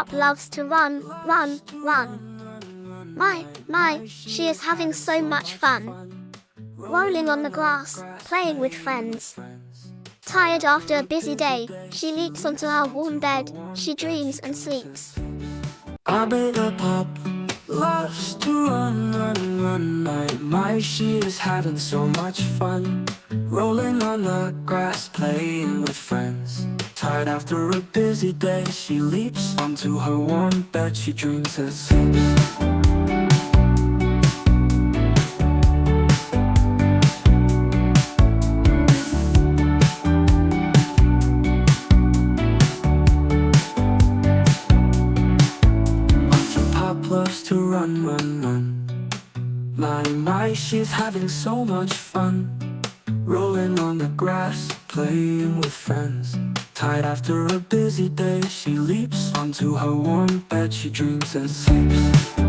pup loves to run, run, run. My, she is having so much fun. Rolling on the grass, playing with friends. Tired after a busy day, she leaps onto our warm bed, she dreams and sleeps. Our little pup loves to run, run, run. My, she is having so much fun. Rolling on the grass, playing with friends. Tired after a busy day, she leaps onto her warm bed, she dreams and sleeps. Loves to run, run, run. My, she's having so much fun. Rolling on the grass, playing with friends. Tired after a busy day, she leaps onto her warm bed, she dreams and sleeps.